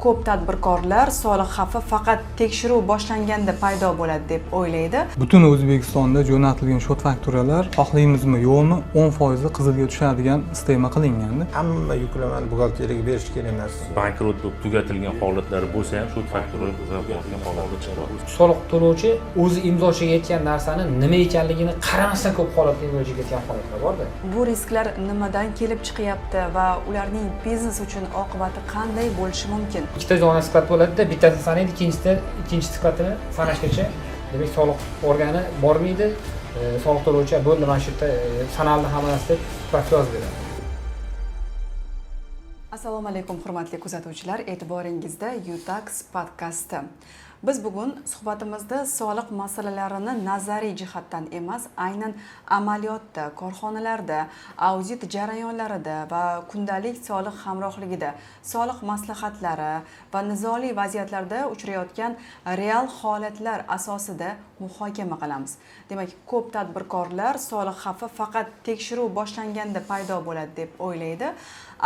ko'p tadbirkorlar soliq xavfi faqat tekshiruv boshlanganda paydo bo'ladi deb o'ylaydi. Butun O'zbekistonda jo'natilgan shot fakturalar xohlaymizmi yo'qmi 10% qizilga tushadigan sistema qilingandi. Hamma yuklamani buxgalteriyaga berish kerak emas. Bankrot bo'lib tugatilgan holatlar bo'lsa ham shot fakturalar qizarayotgan holatga chiqadi. Soliq to'lovchi o'zi imzoshiga aytgan narsani nima ekanligini qaramasdan ko'p holatda imzoshiga aytgan holatlar borda. Bu risklar nimadan kelib chiqyapti va ularning biznes uchun oqibati qanday bo'lishi mumkin? Ikkita zona sifatida bo'ladida, bittasini sanaydi, ikkinchi sifatini sanashgacha demak soliq organi bormaydi. Soliq to'lovchi bo'ldi mana shu yerda sanaldi hammasi deb sifat yozib beradi. Assalomu alaykum hurmatli kuzatuvchilar, e'tiboringizda UTax podkasti. Biz bugun suhbatimizda soliq masalalarini nazariy jihatdan emas, aynan amaliyotda, korxonalarda, audit jarayonlarida va kundalik soliq hamrohligida, soliq maslahatlari va nizoli vaziyatlarda uchrayotgan real holatlar asosida muhokama qilamiz. Demak, ko'p tadbirkorlar soliq xavfi faqat tekshiruv boshlanganda paydo bo'ladi deb o'ylaydi.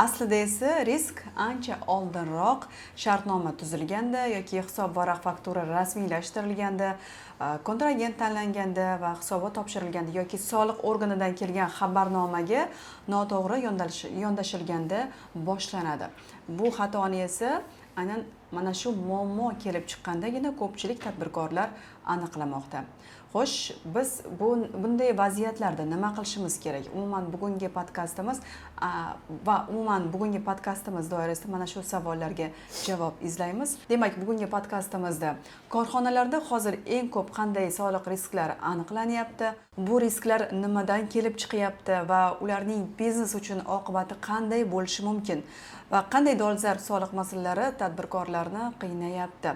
Aslida esa risk ancha oldinroq shartnoma tuzilganda yoki hisob varaq faktura rasmiylashtirilganda, kontragent tanlanganda va hisobot topshirilganda yoki soliq organidan kelgan xabarnomaga noto'g'ri yondashilganda boshlanadi. Bu xatoni esa aynan mana shu muammo kelib chiqqandagina ko'pchilik tadbirkorlar aniqlamoqda. Xo'sh, biz bunday vaziyatlarda nima qilishimiz kerak? Umuman bugungi podkastimiz doirasida mana shu savollarga javob izlaymiz. Demak, bugungi podkastimizda korxonalarda hozir eng ko'p qanday soliq risklari aniqlanyapti? Bu risklar nimadan kelib chiqyapti va ularning biznes uchun oqibati qanday bo'lishi mumkin? Va qanday dolzarb soliq masalalari tadbirkorlarni qiynayapti?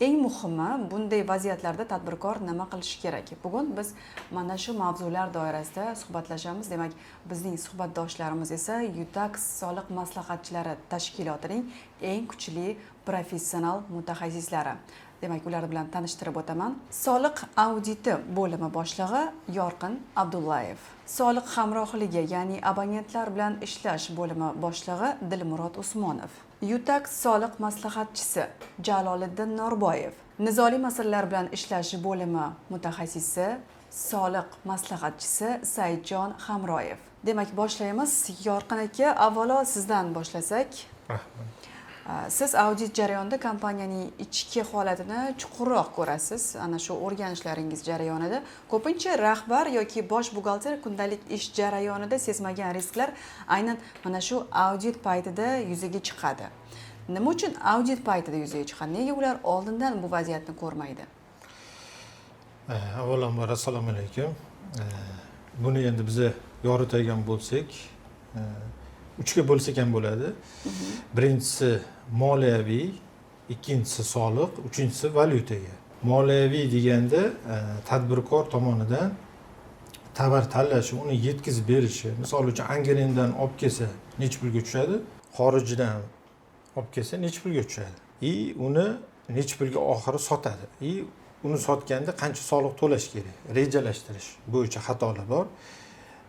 Eng muhimi, bunday vaziyatlarda tadbirkor nima qilishi kerak? Bugun biz mana shu mavzular doirasida suhbatlashamiz. Demak, bizning suhbatdoshlarimiz esa UTax soliq maslahatchilari tashkilotining eng kuchli professional mutaxassislari. Demak, ular bilan tanishtirib o'taman. Soliq auditi bo'limi boshlig'i Yorqin Abdullayev. Soliq hamrohligi, ya'ni abonentlar bilan ishlash bo'limi boshlig'i Dilmurod Usmonov. UTax soliq maslahatchisi Jaloliddin Norboyev. Nizoli masalalar bilan ishlash bo'limi mutaxassisi, soliq maslahatchisi Saidjon Hamroyev. Demak, boshlaymiz. Yorqin aka, avvalo sizdan boshlasak. Siz audit jarayonida kompaniyaning ichki holatini chuqurroq ko'rasiz. Ana shu o'rganishlaringiz jarayonida ko'pincha rahbar yoki bosh buxgalter kundalik ish jarayonida sezmagan risklar aynan mana shu audit paytida yuzaga chiqadi. Nima uchun audit paytida yuzaga chiqadi? Nega ular oldindan bu vaziyatni ko'rmaydi? Avvalambor assalomu alaykum. Buni endi biz yoritadigan bo'lsak, uchga bo'lsak ham bo'ladi. Birinchisi moliyaviy, ikkinchisi soliq, uchinchisi valyutaga. Moliyaviy deganda tadbirkor tomonidan tovar tanlashi, uni yetkazib berishi, misol uchun Angrendan olib kelsa necha pulga tushadi, xorijdan olib kelsa necha pulga tushadi. Uni necha pulga oxiri sotadi. Uni sotganda qancha soliq to'lash kerak, rejalashtirish bo'yicha xatolar bor.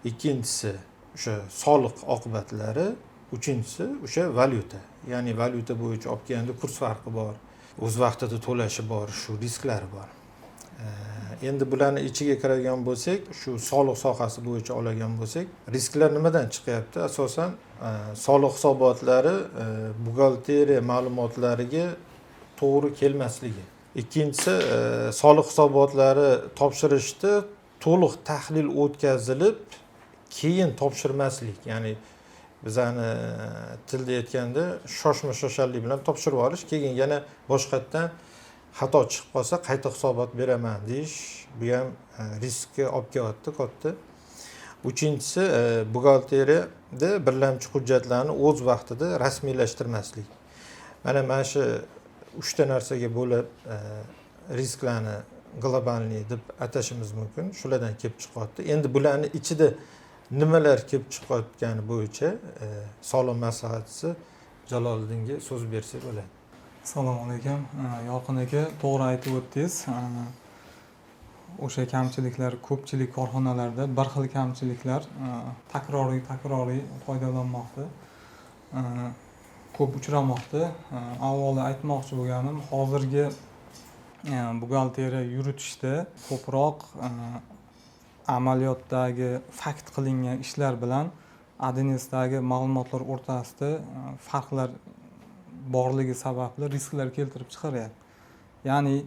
Ikkinchisi o'sha soliq oqibatlari, uchinchisi o'sha valyuta. Ya'ni valyuta bo'yicha olib kelganda kurs farqi bor, o'z vaqtida to'lashi bor, shu risklari bor. Endi bularni ichiga kiradigan bo'lsak, shu soliq sohasi bo'yicha oladigan bo'lsak, risklar nimadan chiqyapti? Asosan soliq hisobotlari buxgalteriya ma'lumotlariga to'g'ri kelmasligi. Ikkinchisi soliq hisobotlari topshirishda to'liq tahlil o'tkazilib keyin topshirmaslik, ya'ni bizani tilda aytganda shoshma-shoshallik bilan topshirib olish, keyin yana boshqatdan xato chiqib qolsa qayta hisobot beraman deyish, bu ham riskka olib kelyapti katta. Uchinchisi buxgalteriyada birlamchi hujjatlarni o'z vaqtida rasmiylashtirmaslik. Mana shu 3 ta narsaga bo'lib risklarni globalniy deb atashimiz mumkin. Shulardan kelib chiqyapti. Endi bularning ichida nimalar kelib chiqayotgani bo'yicha soliq maslahatchisi Jaloliddinga so'z bersak bo'ladi. Assalomu alaykum. Yorqin aka, to'g'ri aytib o'tdingiz. O'sha kamchiliklar ko'pchilik korxonalarda bir xil kamchiliklar takroriy foydalanmoqda. ko'p uchramoqda. Avvalo aytmoqchi bo'lganim, hozirgi buxgalteriya yuritishda ko'proq amaliyotdagi fakt qilingan ishlar bilan ADNSdagi ma'lumotlar o'rtasida farqlar borligi sababli risklar keltirib chiqaryapti. Ya'ni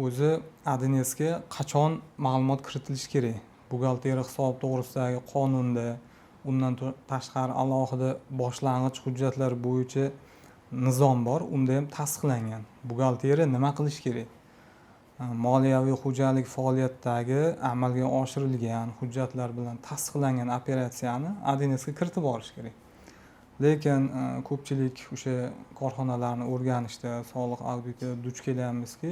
o'zi ADNSga qachon ma'lumot kiritilishi kerak? Buxgalteriya hisob to'g'risidagi qonunda, undan tashqari alohida boshlang'ich hujjatlar bo'yicha nizom bor, unda ham tasdiqlangan. Buxgalteriya nima qilish kerak? Moliyaviy xo'jalik faoliyatidagi amalga oshirilgan hujjatlar bilan tasdiqlangan operatsiyani ADNSga kiritib olish kerak. Lekin ko'pchilik o'sha korxonalarni o'rganishda, soliq auditida duch kelyapmizki,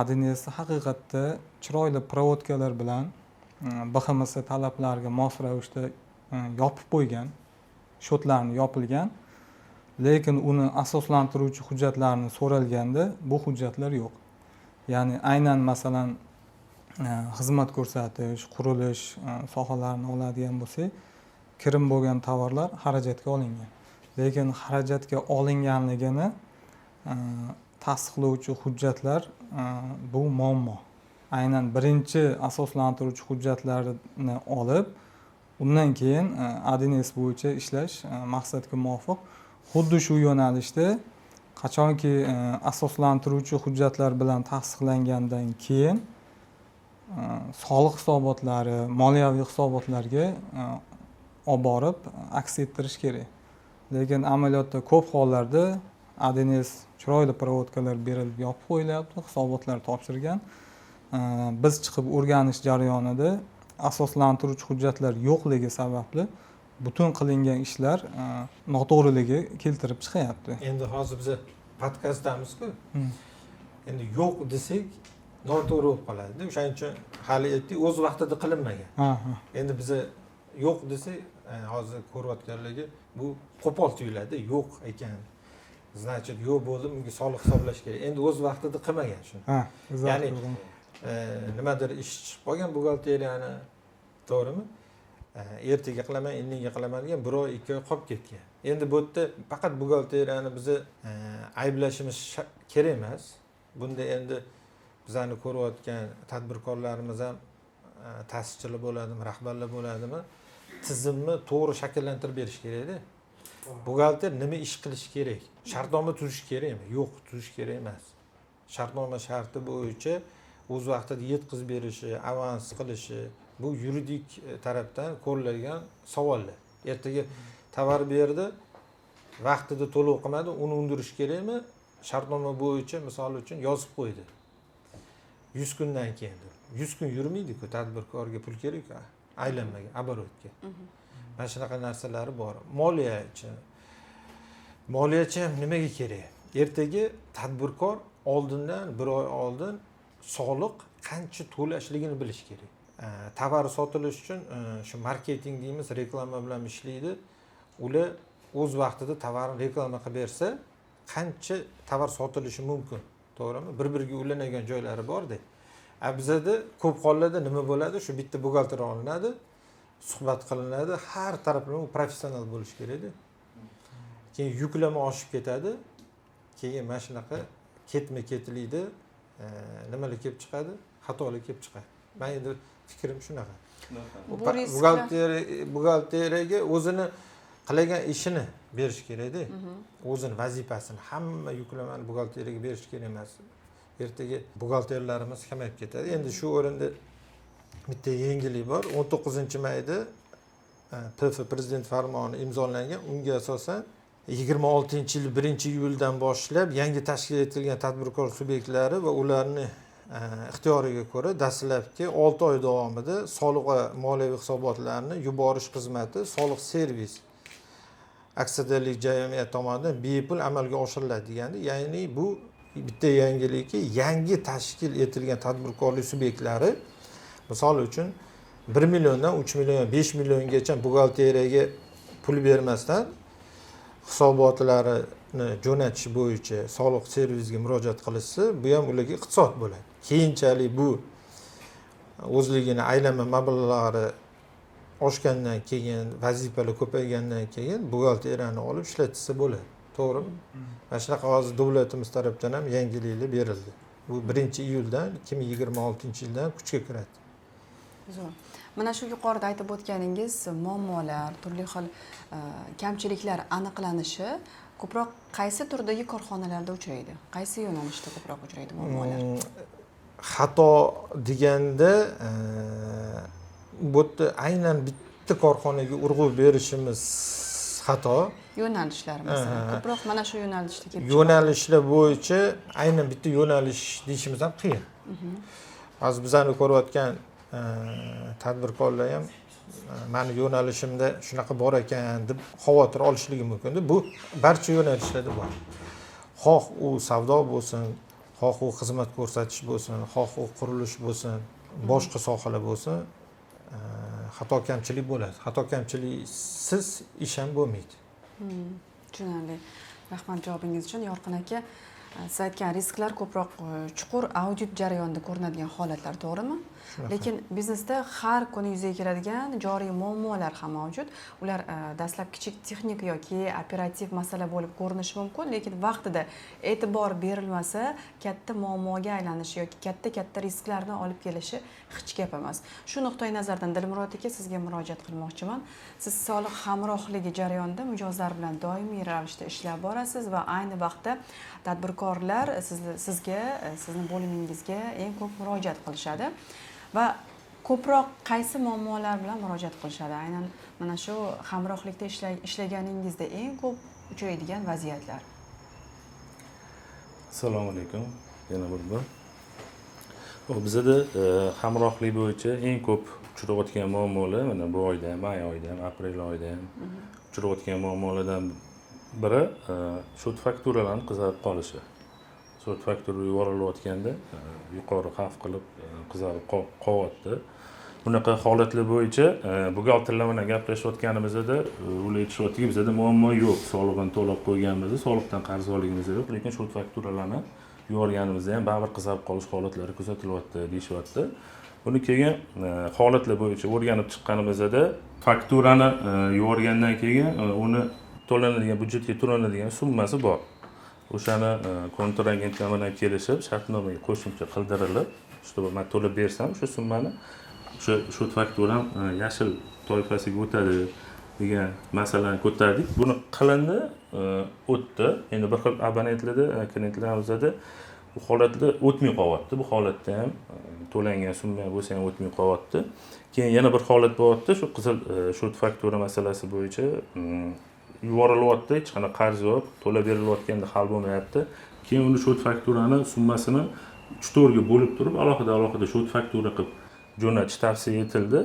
ADNS haqiqatda chiroyli provodkalar bilan BXMS talablariga mos ravishda yopib qo'ygan, shotlarni yopilgan, lekin uni asoslantiruvchi hujjatlarni so'ralganda bu hujjatlar yo'q. Ya'ni aynan masalan xizmat ko'rsatish, qurilish sohalarini oladigan bo'lsak, kirim bo'lgan tovarlar xarajatga olingan. Lekin xarajatga olinganligini tasdiqlovchi hujjatlar bu muammo. Aynan birinchi asoslantiruvchi hujjatlarni olib, undan keyin ADNS bo'yicha ishlash maqsadga muvofiq. Xuddi shu yo'nalishda qachonki asoslantiruvchi hujjatlar bilan tasdiqlangandan keyin soliq hisobotlari, moliyaviy hisobotlarga olib borib aks ettirish kerak. Lekin amaliyotda ko'p hollarda ADNS chiroyli provodkalar berilib yopib qo'yilyapti, hisobotlar topshirgan. Biz chiqib o'rganish jarayonida asoslantiruvchi hujjatlar yo'qligi sababli butun qilingan ishlar noto'g'riligi keltirib chiqyapti. Endi hozir biz podkastdamizku. Endi yo'q desak noto'g'ri bo'lib qoladi. O'shaning uchun hali aytdik, o'z vaqtida qilinmagan. Endi biz yo'q desak, hozir ko'rayotganlarga bu qo'pol tuyuladi, yo'q ekan. Значит, yo'q bo'ldi, unga soliq hisoblash kerak. Endi o'z vaqtida qilmagan shuni. Ya'ni nimadir ish chiqib qolgan buxgalteriyani, to'g'rimi? Ertaga qilaman, indinga qilaman degan 1 oy, 2 oy qolib ketgan. Endi bu yerda faqat buxgalteriyani bizni ayblashimiz kerak emas. Bunda endi bizlarni ko'rayotgan tadbirkorlarimiz ham ta'sischilar bo'ladimi, rahbarlar bo'ladimi, tizimni to'g'ri shakllantirib berish kerak-da. Buxgalter nima ish qilish kerak? Shartnoma tuzish kerakmi? Yo'q, tuzish kerak emas. Shartnoma sharti bo'yicha o'z vaqtida yetkazib berishi, avans qilishi, bu yuridik tarafdan ko'riladigan savollar. Ertaga tovar berdi, vaqtida to'lov qilmadi, uni undirish kerakmi? Shartnoma bo'yicha misol uchun yozib qo'ydi. 100 kundan keyin. 100 kun yurmaydi-ku, tadbirkorga pul kerak-ku, aylanmaga, оборотga. Mana shunaqa narsalari bor. Moliyachi ham nimaga kerak? Ertaga tadbirkor oldindan 1 oy oldin soliq qancha to'lashligini bilish kerak. Tovar sotilish uchun shu marketing deymiz, reklama bilan ishlaydi. Ular o'z vaqtida tovarni reklama qilib bersa, qancha tovar sotilishi mumkin, to'g'rimi? Bir-biriga ulanadigan joylari bor-da. Bizda ko'p hollarda nima bo'ladi? Shu bitta buxgalter olinadi, suhbat qilinadi, har taraflama professional bo'lish kerak-da. Keyin yuklama oshib ketadi. Keyin mana shunaqa ketma-ketlikda nimalar kelib chiqadi? Xatolar kelib chiqadi. Men endi fikrim shunaqa. Buxgalteriyaga o'zini qilagan ishini berish kerak-da. O'zini vazifasini, hamma yuklamani buxgalteriyaga berish kerak emas. Ertaga buxgalterlarimiz kamayib ketadi. Endi shu o'rinda bitta yangilik bor. 19-mayda PF prezident farmoni imzolangan. Unga asosan 26-yil 1-iyuldan boshlab yangi tashkil etilgan tadbirkor subyektlari va ularni ixtiyoriga ko'ra dastlabki 6 oy davomida soliq va moliyaviy hisobotlarni yuborish xizmati Soliq servis aksiyadorlik jamiyati tomonidan bepul amalga oshiriladi degandi. Ya'ni bu bitta yangilikki, yangi tashkil etilgan tadbirkorlik subyektlari misol uchun 1 milliondan 3 million, 5 milliongacha buxgalteriyaga pul bermasdan hisobotlarini jo'natish bo'yicha soliq servisiga murojaat qilishsa, bu ham ularga iqtisod bo'ladi. Keyinchalik bu o'zligini aylanma mablag'lari oshgandan keyin, vazifalar ko'paygandan keyin buxgalteriyani olib ishlatsa bo'ladi. To'g'rimi? Mana shunaqa hozir davlatimiz tarafdan ham yangiliklar berildi. Bu 1-iyuldan 2026-yildan kuchga kiradi. Zo'r. Mana shu yuqorida aytib o'tganingiz muammolar, turli xil kamchiliklar aniqlanishi ko'proq qaysi turdagi korxonalarda uchraydi? Qaysi yo'nalishda ko'proq uchraydi muammolar? Xato deganda bu yerda aynan bitta korxonaga urg'u berishimiz xato. Yo'nalishlar masalan, ko'proq mana shu yo'nalishda kelib chiqadi. Yo'nalishlar bo'yicha aynan bitta yo'nalish deyishimiz ham qiyin. Hozir bizani ko'rayotgan tadbirkorlar ham meni yo'nalishimda shunaqa bor ekan deb xavotir olishligi mumkin. Bu barcha yo'nalishlarda bor. Xoh u savdo bo'lsin, xoh u xizmat ko'rsatish bo'lsin, xoh u qurilish bo'lsin, boshqa sohalar bo'lsin, xato kamchilik bo'ladi. Xato kamchiliksiz ish ham bo'lmaydi. Tushunarli. Rahmat javobingiz uchun Yorqin aka. Siz aytgan risklar ko'proq chuqur audit jarayonida ko'rinadigan holatlar, to'g'rimi? Lekin biznesda har kuni yuzaga keladigan joriy muammolar ham mavjud. Ular dastlab kichik texnik yoki operativ masala bo'lib ko'rinishi mumkin, lekin vaqtida e'tibor berilmasa, katta muammoga aylanishi yoki katta risklarni olib kelishi hech gap emas. Shu nuqtai nazardan Dilmurod aka sizga murojaat qilmoqchiman. Siz soliq hamrohligi jarayonida mijozlar bilan doimiy ravishda ishlab borasiz va ayni vaqtda tadbirkorlar sizga, sizni bo'limingizga eng ko'p murojaat qilishadi. Va ko'proq qaysi muammolar bilan murojaat qilishadi? Aynan mana shu hamrohlikda ishlaganingizda eng ko'p uchraydigan vaziyatlar. Assalomu alaykum. Yana bir bor. Bizda hamrohlik bo'yicha eng ko'p uchrayotgan muammolar mana bu oyda ham, may oyida ham, aprel oyida ham uchrayotgan muammolardan biri shot fakturalarning qizarib qolishi. Shot faktura yuborilayotganda yuqori xavf qilib qizarib qolyapti. Bunaqa holatlar bo'yicha buxgalterlar bilan gaplashayotganimizda ular aytishyaptiki, bizda muammo yo'q. Solig'ini to'lab qo'yganmiz, soliqdan qarzdorligimiz yo'q, lekin shot fakturalarni yuborganimizda ham baribir qizarib qolish holatlari kuzatilyapti deyishyapti. Buni keyin holatlar bo'yicha o'rganib chiqqanimizda fakturani yuborgandan keyin uni to'lanadigan byudjetga to'lanadigan summasi bor. O'shani kontragentlar bilan kelishib, shartnomaga qo'shimcha qildirilib, чтобы men to'lab bersam, o'sha summani shu fakturam yashil toifasiga o'tadi degan masalani ko'tardik. Buni qilindi, o'tdi. Endi bir xil abonentlarda, klientlarimizda bu holatda o'tmay qolyapti. Bu holatda ham to'langan summa bo'lsa ham o'tmay qolyapti. Keyin yana bir holat bo'lyapti, shu qizil shot faktura masalasi bo'yicha yuborilyapti, hech qanaqa qarz yo'q, to'lab berilayotganda hal bo'lmayapti. Keyin uni shot fakturani summasini 3-4 ga bo'lib turib, alohida shot faktura qilib jo'natish tavsiya etildi.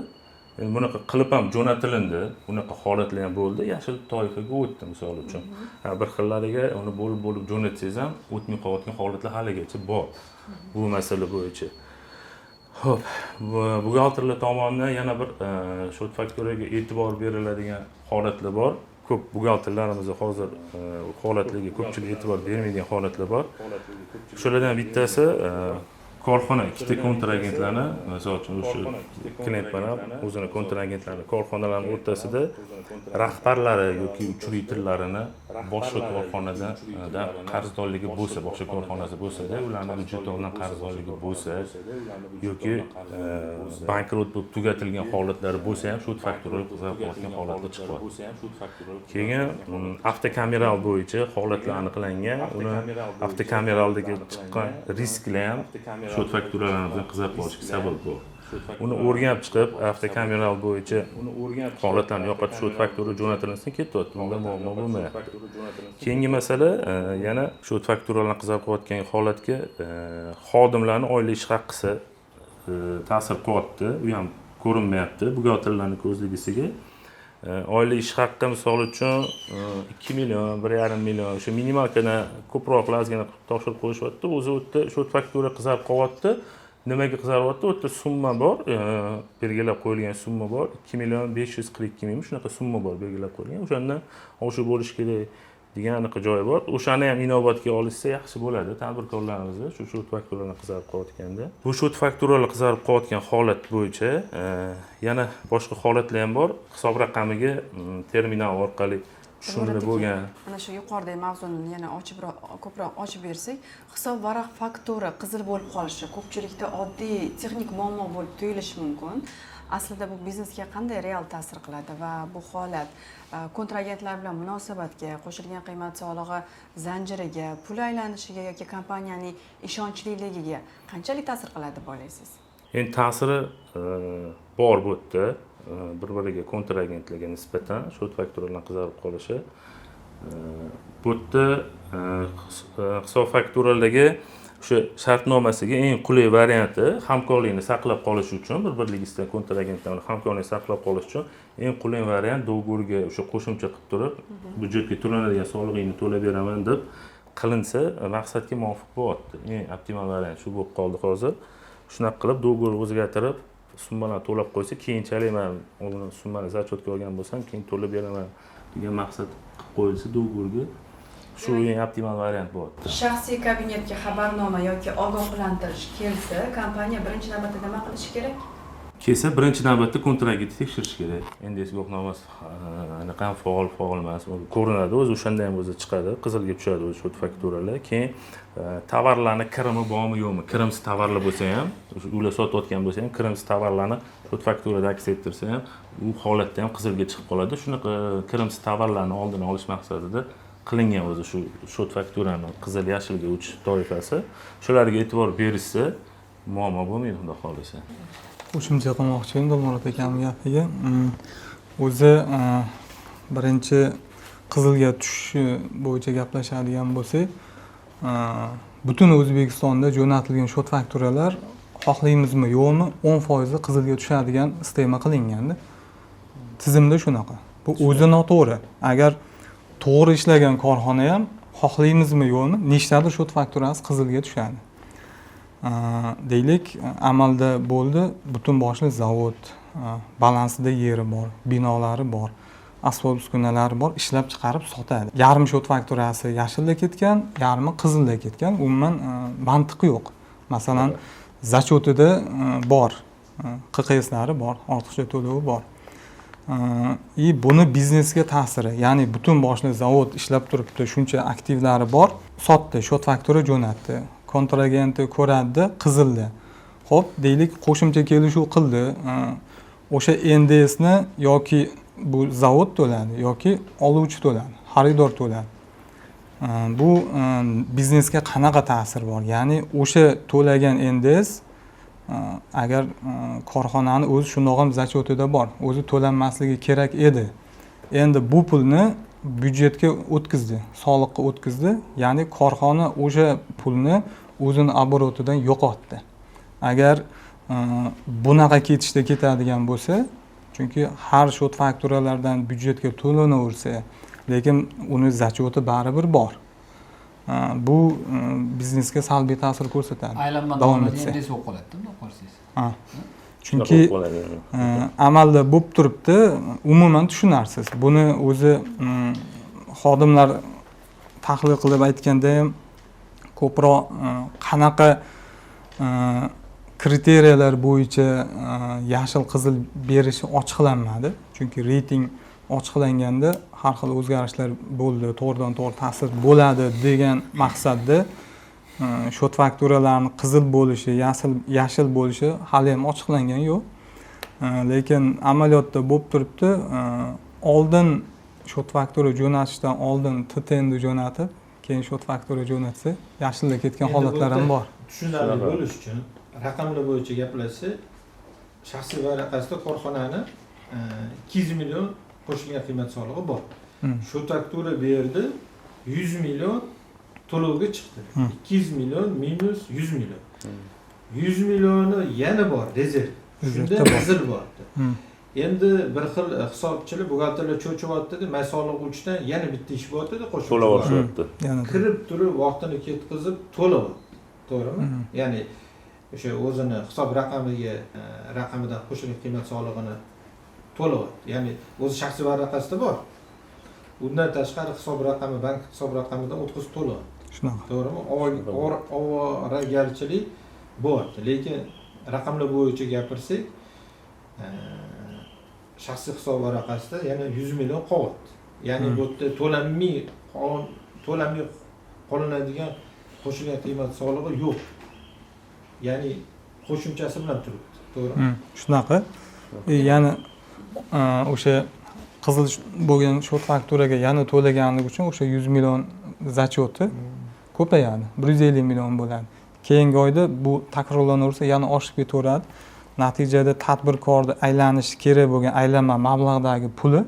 Endi bunaqa qilib ham jo'natilindi. Bunaqa holatlar ham bo'ldi. Yashil toifaga o'tdi, misol uchun. Bir xillariga uni bo'lib jo'natsangiz ham o'tmay qolayotgan holatlar haligacha bor. Bu masala bo'yicha. Xo'p, buxgalterlar tomonidan yana bir shot fakturaga e'tibor beriladigan holatlar bor. Ko'p buxgalterlarimiz hozir holatlarga ko'pchilik e'tibor bermaydigan holatlar bor. Shulardan bittasi korxona ikkita kontragentlarni, misol uchun o'sha klient bilan o'zini kontragentlarni korxonalarning o'rtasida rahbarlari yoki uchuvchilarini boshqa korxonadan qarzdorligi bo'lsa, boshqa korxonasi bo'lsa-da, ularning byudjetidan qarzdorligi bo'lsa yoki bankrot bo'lib tugatilgan holatlari bo'lsa ham shot faktura qizarib holatlar chiqadi. Keyin avtokameral bo'yicha holatlar aniqlangan, uni avtokameraldagi chiqqan risklar ham shot fakturalarni qizarib qolishiga sabab bo'ldi. Uni o'rganib chiqib, avtokameral bo'yicha holatlarni yo'qotib shot faktura jo'natilinsa ketyapti. Bunda muammo bo'lmayapti. Keyingi masala yana shot fakturalarni qizarib qolayotgan holatga xodimlarning oylik ish haqqisi ta'sir qilyapti. Bu ham ko'rinmayapti buxgalterlarning ko'zligisiga. Oylik ish haqqi misol uchun 2 million, 1,5 million o'sha minimalkadan ko'proq lazgina topshirib qo'yishyapti. O'zi o'tda shot faktura qizarib qolyapti. Nimaga qizaryapti? O'tda summa bor, belgilab qo'yilgan summa bor. 2 million 542 ming shunaqa summa bor belgilab qo'yilgan. O'shandan oshib bo'lish kerak degan aniq joyi bor. O'shani ham inobatga olishsa yaxshi bo'ladi tadbirkorlarimizni shu shot fakturalar qizarib qolayotganda. Bu shot fakturalar qizarib qolayotgan holat bo'yicha yana boshqa holatlar ham bor. Hisob raqamiga terminal orqali tushunilib bo'lgan. Mana shu yuqoridagi mavzuni yana ko'proq ochib bersak, hisob varaq faktura qizil bo'lib qolishi ko'pchilikda oddiy texnik muammo bo'lib tuyulishi mumkin. Aslida bu biznesga qanday real ta'sir qiladi va bu holat kontragentlar bilan munosabatga, qo'shilgan qiymat solig'i zanjiriga, pul aylanishiga yoki kompaniyaning ishonchlilig'iga qanchalik ta'sir qiladi deb o'ylaysiz? Endi ta'siri bor bu yerda. Bir-biriga kontragentlarga nisbatan shot fakturalar qizarib qolishi. Bu yerda hisob fakturalarga o'sha shartnomasiga eng qulay varianti hamkorlikni saqlab qolish uchun, bir-birligisida kontragentlarning hamkorlikni saqlab qolish uchun eng qulay variant do'g'riga o'sha qo'shimcha qilib turib, byudjetga to'lanadigan solig'ingni to'lab beraman deb qilinsa, maqsadga muvofiq bo'lyapti. Eng optimal variant shu bo'lib qoldi hozir. Shunaqa qilib do'g'ri o'zgartirib summalarni to'lab qo'ysa, keyinchalik men uni summani zachotga olgan bo'lsam, keyin to'lab beraman degan maqsad qilib qo'yilsa do'g'riga shu eng optimal variant bo'lyapti. Shaxsiy kabinetga xabarnoma yoki ogohlantirish kelsa, kompaniya birinchi navbatda nima qilishi kerak? Kelsa birinchi navbatda kontragentni tekshirish kerak. NDS guvohnomasi aniq faol emas, ko'rinadi, o'zi o'shanda ham o'zi chiqadi, qizilga tushadi o'zi shot fakturalar. Keyin tovarlarni kirimi bormi yo'qmi? Kirimsiz tovarlar bo'lsa ham, ular sotayotgan bo'lsa ham, kirimsiz tovarlarni shot fakturada aks ettirsa ham, u holatda ham qizilga chiqib qoladi. Shunaqa kirimsiz tovarlarni oldini olish maqsadida qilingan o'zi shu shot fakturani qizil yashilga o'tish toifasi. Shularga e'tibor berishsa, muammo bo'lmaydi xudo xolisa. Qo'shimcha qilmoqchi edim Dilmurod akamning gapiga. O'zi birinchi qizilga tushishi bo'yicha gaplashadigan bo'lsak, butun O'zbekistonda jo'natilgan shot fakturalar xohlaymizmi yo'qmi 10% qizilga tushadigan sistema qilinganda. Tizimda shunaqa. Bu o'zi noto'g'ri. Agar to'g'ri ishlagan korxona ham xohlaymizmi yo'qmi nechtadir shot fakturasi qizilga tushadi. Deylik, amalda bo'ldi, butun boshli zavod, balansida yeri bor, binolari bor, asbob uskunalari bor, ishlab chiqarib sotadi. Yarim shot fakturasi yashilda ketgan, yarmi qizilda ketgan, umuman mantiqi yo'q. Masalan, zachotida bor, QQSlari bor, ortiqcha to'lovi bor. Buni biznesga ta'siri, ya'ni butun boshli zavod ishlab turibdi, shuncha aktivlari bor, sotdi, shot faktura jo'natdi. Kontragenti ko'radi, qizilda. Xo'p, deylik, qo'shimcha kelishuv qildi. O'sha NDSni yoki bu zavod to'ladi yoki oluvchi to'ladi, xaridor to'ladi. Bu biznesga qanaqa ta'sir bor? Ya'ni o'sha to'lagan NDS agar korxonani o'zi shundoq ham zachotida bor, o'zi to'lanmasligi kerak edi. Endi bu pulni byudjetga o'tkazdi, soliqqa o'tkazdi, ya'ni korxona o'sha pulni o'zini oborotidan yo'qotdi. Agar bunaqa ketishda ketadigan bo'lsa, chunki har shot fakturalardan byudjetga to'lanaversa, lekin uni zachoti baribir bor. Bu biznesga salbiy ta'sir ko'rsatadi. Aylanma davom davom etsa. endi o'qib qoladimi, o'qirsiz. Chunki amalda bo'lib turibdi, umuman tushunarsiz. Buni o'zi xodimlar tahlil qilib aytganda ham ko'proq qanaqa kriteriyalar bo'yicha yashil qizil berishi ochiqlanmadi. Chunki reyting ochiqlanganda har xil o'zgarishlar bo'ldi, to'g'ridan to'g'ri ta'sir bo'ladi degan maqsadda shot fakturalarning qizil bo'lishi, yashil bo'lishi hali ham ochiqlangan yo'q. Lekin amaliyotda bo'lib turibdi, oldin shot faktura jo'natishdan oldin TTNni jo'natib, keyin shot faktura jo'natsa, yashilda ketgan holatlar ham bor. Tushunarli bo'lish uchun raqamlar bo'yicha gaplashsa, shaxsiy varaqasida korxonani 200 million qo'shilgan qiymat solig'i bor. Shot faktura berdi, 100 million to'lovga chiqdi. 200 million minus 100 million. 100 millioni yana bor, rezerv. Shunda qizil bo'lyapti. Endi bir xil hisobchilar, buxgalterlar cho'chiyapti-da, may soliq uchdan yana bitta ish bo'lyapti-da, qo'shib to'layapti. Kirib turib vaqtini ketkazib to'layapti. To'g'rimi? Ya'ni o'sha o'zini hisob raqamidan qo'shilgan qiymat solig'ini to'layapti. Ya'ni o'zi shaxsiy varaqasida bor. undan tashqari hisob raqami, bank hisob raqamidan o'tkazish to'liq. Shunaqa. To'g'rimi? Ovoragarchilik bor, lekin raqamlar bo'yicha gapirsak, shaxsiy hisob varaqasida yana 100 million qoldi. Ya'ni bu yerda to'lamay qolinadigan qo'shilgan qiymat solig'i yo'q. Ya'ni qo'shimchasi bilan turibdi. To'g'rimi? Shunaqa. Ya'ni o'sha qizil bo'lgan shot fakturaga yana to'laganlik uchun o'sha 100 million zachoti ko'payadi. 150 million bo'ladi. Keyingi oyda bu takrorlanaversa yana oshib ketaveradi. Natijada tadbirkorda aylanishi kerak bo'lgan aylanma mablag'dagi puli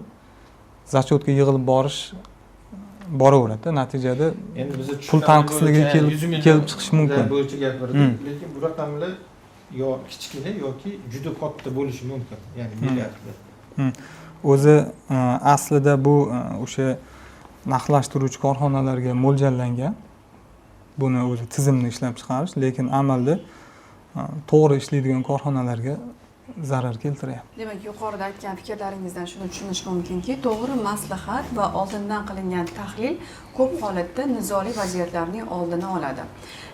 zachotga yig'ilib boraveradi. Natijada Endi biz pul tanqisligi kelib chiqishi mumkin. bo'yicha gapirdik, lekin bu raqamlar yo kichkina yoki juda katta bo'lishi mumkin. Ya'ni milliardlar. O'zi aslida bu o'sha naqdlashtiruvchi korxonalarga mo'ljallangan. Buni o'zi tizimni ishlab chiqarish, lekin amalda to'g'ri ishlaydigan korxonalarga zarar keltiryapti. Demak, yuqorida aytgan fikrlaringizdan shuni tushunish mumkinki, to'g'ri maslahat va oldindan qilingan tahlil ko'p holatda nizoli vaziyatlarning oldini oladi.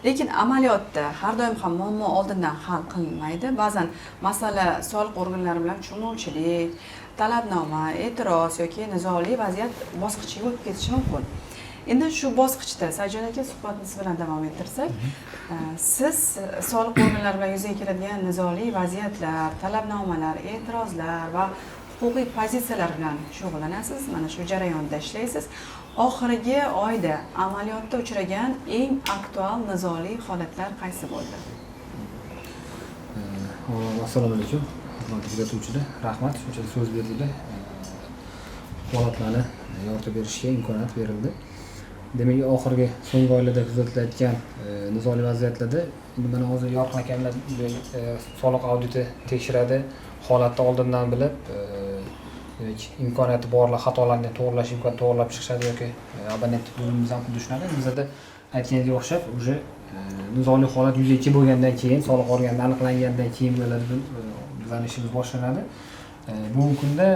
Lekin amaliyotda har doim ham muammo oldindan hal qilinmaydi. Ba'zan masala soliq organlari bilan tushunmovchilik, talabnoma, e'tiroz yoki nizoli vaziyat bosqichiga o'tib ketishi mumkin. Endi shu bosqichda Saidjon aka suhbatimiz bilan davom ettirsak, siz soliq organlari bilan yuzaga keladigan nizoli vaziyatlar, talabnomalar, e'tirozlar va huquqiy pozitsiyalar bilan shug'ullanasiz. Mana shu jarayonda ishlaysiz. Oxirgi oyda amaliyotda uchragan eng aktual nizoli holatlar qaysi bo'ldi? Assalomu alaykum. Hurmatli kuzatuvchilar, rahmat shuncha so'z berdinglar. Holatlarni yoritib berishga imkoniyat berildi. Demak, oxirgi so'nggi oylarda kuzatilayotgan nizoli vaziyatlarda endi mana hozir Yorqin akamlar soliq auditi tekshiradi, holatni oldindan bilib, imkoniyati borlar xatolarni to'g'rilash imkoniyatini to'g'rilab chiqishadi yoki abonent bo'limiz ham xuddi shunaqa. Bizda aytganingizga o'xshab, уже nizoli holat yuzaga kelib bo'lgandan keyin, soliq organida aniqlangandan keyin bo'ladi bizning ishimiz boshlanadi. Bugungi kunda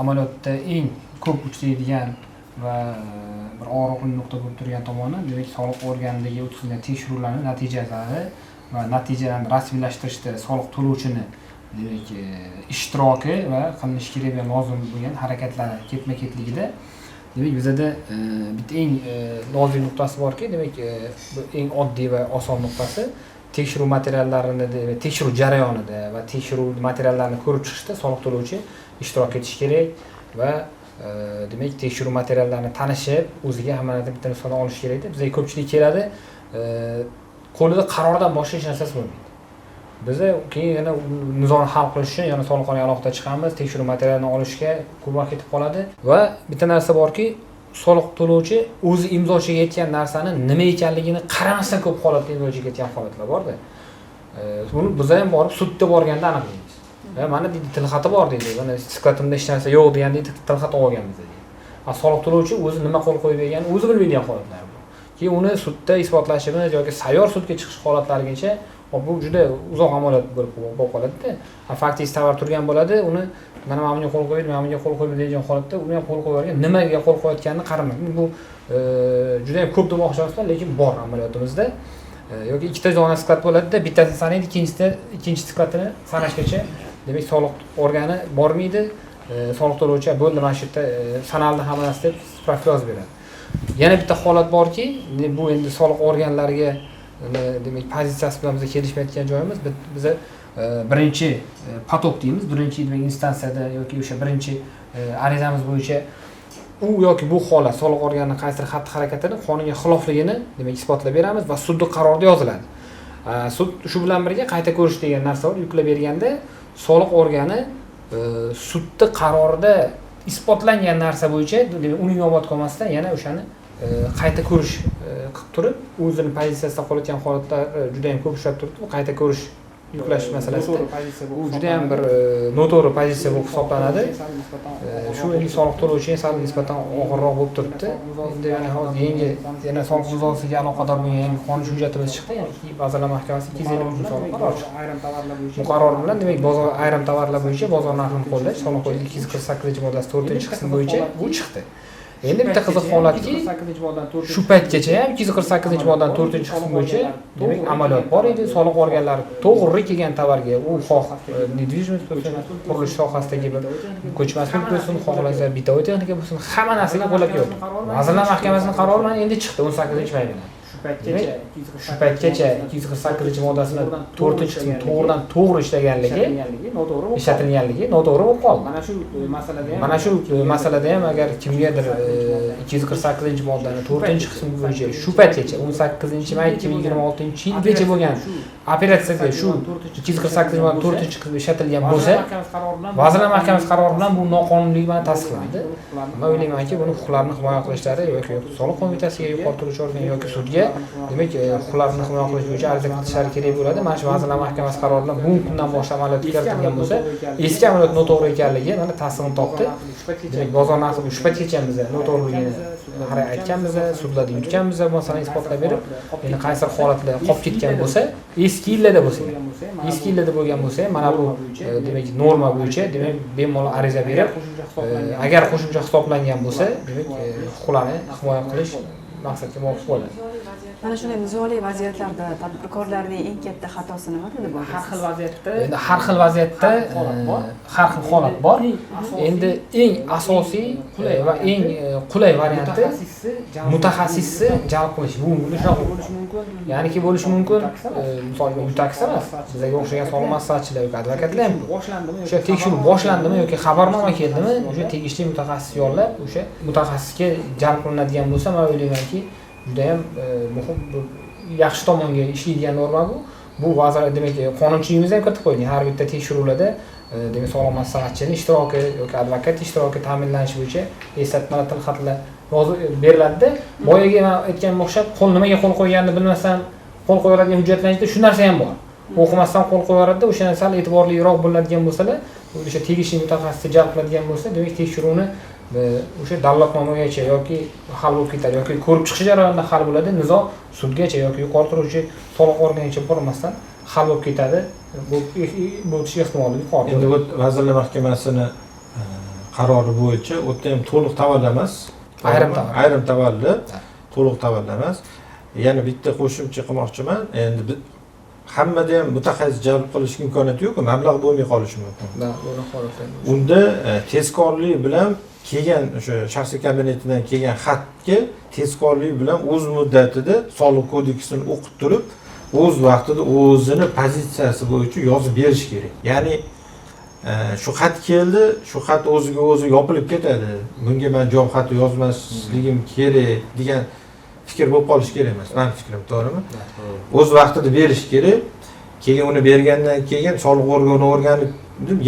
amaliyotda eng ko'p uchraydigan va bir og'riqli nuqta bo'lib turgan tomoni, demak, soliq organidagi o'tkazilgan tekshiruvlarning natijalari va natijalarni rasmiylashtirishda soliq to'lovchini demak ishtiroki va qilinishi kerak bo'lgan lozim bo'lgan harakatlari ketma-ketligida demak bizada bitta eng lozim nuqtasi borki, demak bu eng oddiy va oson nuqtasi tekshiruv materiallarini tekshiruv jarayonida va tekshiruv materiallarini ko'rib chiqishda soliq to'lovchi ishtirok etishi kerak va demak tekshiruv materiallarini tanishib, o'ziga hammadan bitta nusxani olish kerak edi. Bizga ko'pchilik keladi, qo'lida qarordan boshqa hech narsasi bo'lmaydi. Biz keyin yana nizoni hal qilish uchun yana soliqxonaga alohida chiqamiz, tekshiruv materialini olishga ko'p vaqt ketib qoladi va bitta narsa borki, soliq to'lovchi o'zi imzochiga aytgan narsani nima ekanligini qaramasdan ko'p holatda imzochiga aytgan holatlar bor-da. Buni biz ham borib sudga borganda aniqlaymiz. Mana deydi tilxati bor deydi. Mana sklatimda hech narsa yo'q degan deydi, tilxat olganmiz deydi. Soliq to'lovchi o'zi nima qo'l qo'yib berganini o'zi bilmaydigan holatlar bu. Keyin uni sudda isbotlashimiz yoki sayyor sudga chiqish holatlarigacha bu juda uzoq amaliyot bo'lib qoladi-da. Faktik tovar turgan bo'ladi, uni mana bunga qo'l qo'ydi, mana bunga qo'l qo'ydi degan holatda uni ham qo'l qo'yargan, nimaga qo'l qo'yayotganini qaramaydi. Bu juda ham ko'p demoqchi emasman, lekin bor amaliyotimizda. Yoki ikkita zona sklad bo'ladi-da, bittasini sanaydi, ikkinchi skladini sanashgacha demak soliq organi bormaydi, soliq to'lovchi bo'ldi mana shu yerda sanaldi hammasi deb spravka yozib beradi. Yana bitta holat borki, bu endi soliq organlariga demak pozitsiyasi bilan biz kelishmayotgan joyimiz, biz birinchi potok deymiz, birinchi demak instansiyada yoki o'sha birinchi arizamiz bo'yicha u yoki bu holat soliq organining qaysidir xatti-harakatini qonunga xilofligini demak isbotlab beramiz va sudning qarorida yoziladi. Sud shu bilan birga qayta ko'rish degan narsa bor, yuklab berganda soliq organi sudning qarorida isbotlangan narsa bo'yicha uning inobat qolmasdan yana o'shani qayta ko'rish qilib turib, o'zining pozitsiyasida qolayotgan holatlar juda ham ko'p uchrab turibdi. Bu qayta ko'rish yuklash masalasida u juda ham bir noto'g'ri pozitsiya bo'lib hisoblanadi. Shu endi soliq to'lovchiga sal nisbatan og'irroq bo'lib turibdi. Endi yangi yana soliq buzilisiga aloqador bo'lgan yangi qonun hujjatimiz chiqdi. Vazirlar Mahkamasi 253 soliq qaror chiqdi. Bu qaror bilan demak bozor ayrim tovarlar bo'yicha bozor narxini qo'llash soliq qo'ydi 248-moddasi 4-qism bo'yicha bu chiqdi. Endi bitta qiziq holatki, shu paytgacha ham 248-moddani 4-qismi bo'yicha demak amaliyot bor edi. Soliq organlari to'g'ri kelgan tovarga u xoh недвижимость bo'lsin, qurilish sohasidagi bir ko'chmas mulk bo'lsin, xohlasanglar bitovoy texnika bo'lsin, hamma narsaga qo'llab keldi. Vazirlar Mahkamasining qarori bilan endi chiqdi 18-may bilan. Shu paytgacha 248-moddasini 4-qismi to'g'ridan to'g'ri ishlatilganligi noto'g'ri bo'lib qoldi. Mana shu masalada ham agar kimgadir 248-moddani 4-qismi bo'yicha shu paytgacha 18-may 2026-yilgacha bo'lgan operatsiyaga shu 248-moddani 4-qismi ishlatilgan bo'lsa, Vazirlar Mahkamasi qarori bilan bu noqonuniy bilan tasdiqlandi. Men o'ylaymanki, buni huquqlarni himoya qilishlari yoki soliq qo'mitasiga yuqori turuvchi organ yoki sudga demak huquqlarni himoya qilish bo'yicha ariza kiritishlar kerak bo'ladi. Mana shu Vazirlar Mahkamasi qarori bilan bugungi kundan boshlab amaliyotga kiritilgan bo'lsa, eski amaliyot noto'g'ri ekanligi mana tasdig'ini topdi. Demak, bozor narxi shu paytgacha biz noto'g'riligini aytganmiz, sudlarda yutganmiz, masalan isbotlab berib, endi qaysi holatlar qolib ketgan bo'lsa, eski yillarda bo'lgan bo'lsa, mana bu demak norma bo'yicha demak bemalol ariza berib, agar qo'shimcha hisoblangan bo'lsa, demak huquqlarni himoya qilish maqsadga muvofiq bo'ladi. Mana shunday nizoli vaziyatlarda tadbirkorlarning eng katta xatosi nima dedi bu? Har xil vaziyatda har xil holat bor. Endi eng asosiy va eng qulay varianti mutaxassisni jalb qilish. Bu bo'lishi mumkin. Ya'niki bo'lishi mumkin. Misol uchun mutaxassis emas, sizga o'xshagan soliq maslahatchilar yoki advokatlar ham o'sha tekshiruv boshlandimi yoki xabarnoma keldimi, o'sha tegishli mutaxassis yollab, o'sha mutaxassisga jalb qilinadigan bo'lsa, men o'ylaymanki, juda ham muhim yaxshi tomonga ishlaydigan norma bu. Bu vazir demak qonunchiligimizda ham kiritib qo'ygan. Har bitta tekshiruvlarda demak soliq maslahatchining ishtiroki yoki advokat ishtiroki ta'minlanishi bo'yicha eslatmalar, tilxatlar yozib beriladi-da. Boyaga men aytganim o'xshab, nimaga qo'l qo'yganini bilmasam, qo'l qo'yiladigan hujjatlanishda shu narsa ham bor. O'qimasdan qo'l qo'yaradi-da, o'shani sal e'tiborliroq bo'ladigan bo'lsalar, o'sha tegishli mutaxassisni jalb qiladigan bo'lsa, demak tekshiruvni o'sha davlatnomagacha yoki hal bo'lib ketadi yoki ko'rib chiqish jarayonida hal bo'ladi, nizo sudgacha yoki yuqori turuvchi soliq organigacha bormasdan hal bo'lib ketadi. Bu bo'lish ehtimoli yuqori. Endi bu Vazirlar Mahkamasining qarori bo'yicha u ham to'liq tavalla emas, ayrim tavalla, to'liq tavalla emas. Yana bitta qo'shimcha qilmoqchiman. Endi hammada ham mutaxassis jalb qilish imkoniyati yo'q, mablag' bo'lmay qolishi mumkin. Unda tezkorlik bilan kelgan o'sha shaxsiy kabinetidan kelgan xatga tezkorlik bilan o'z muddatida soliq kodeksini o'qib turib, o'z vaqtida o'zini pozitsiyasi bo'yicha yozib berish kerak. Ya'ni shu xat keldi, shu xat o'ziga o'zi yopilib ketadi. Bunga men javob xati yozmasligim kerak degan fikr bo'lib qolish kerak emas. Men fikrim to'g'rimi? O'z vaqtida berish kerak. Keyin uni bergandan keyin soliq organi o'rganib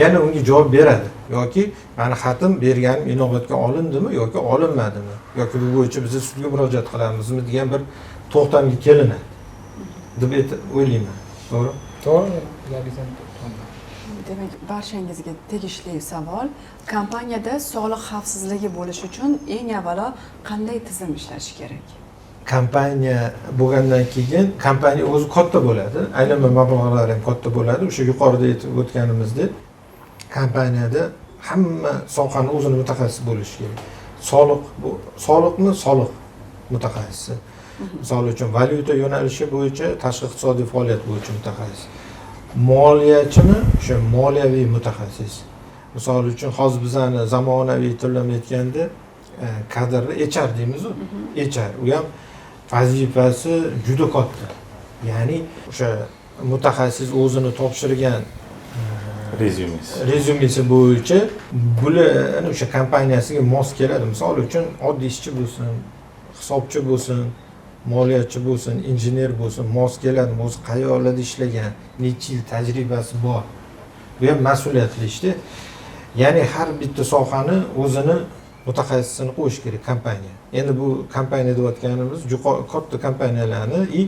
yana unga javob beradi. Yoki meni xatim berganim inobatga olindimi yoki olinmadimi? Yoki bu bo'yicha biz sudga murojaat qilamizmi degan bir to'xtamga kelinadi deb o'ylayman. To'g'ri? To'g'ri. Demak, barchangizga tegishli savol. Kompaniyada soliq xavfsizligi bo'lishi uchun eng avvalo qanday tizim ishlashi kerak? Kompaniya bo'lgandan keyin kompaniya o'zi katta bo'ladi, aylanma mablag'lari ham katta bo'ladi. O'sha yuqorida aytib o'tganimizdek, kompaniyada hamma sohani o'zini mutaxassisi bo'lishi kerak. Soliqni soliq mutaxassisi. Misol uchun valyuta yo'nalishi bo'yicha tashqi iqtisodiy faoliyat bo'yicha mutaxassis. Moliyachimi o'sha moliyaviy mutaxassis. Misol uchun hozir bizani zamonaviy tilda aytganda kadrni HR deymiz-ku. HR u ham vazifasi juda katta. Ya'ni o'sha mutaxassis o'zini topshirgan rezyumesi bo'yicha bular o'sha kompaniyasiga mos keladi. Misol uchun oddiy ishchi bo'lsin, hisobchi bo'lsin, moliyachi bo'lsin, injener bo'lsin, mos keladi. O'zi qayerlarda ishlagan, necha yil tajribasi bor. Bu ham mas'uliyatli ishda. Ya'ni har bitta sohani o'zini mutaxassisini qo'yish kerak kompaniya. Endi bu kompaniya deyotganimiz katta kompaniyalarni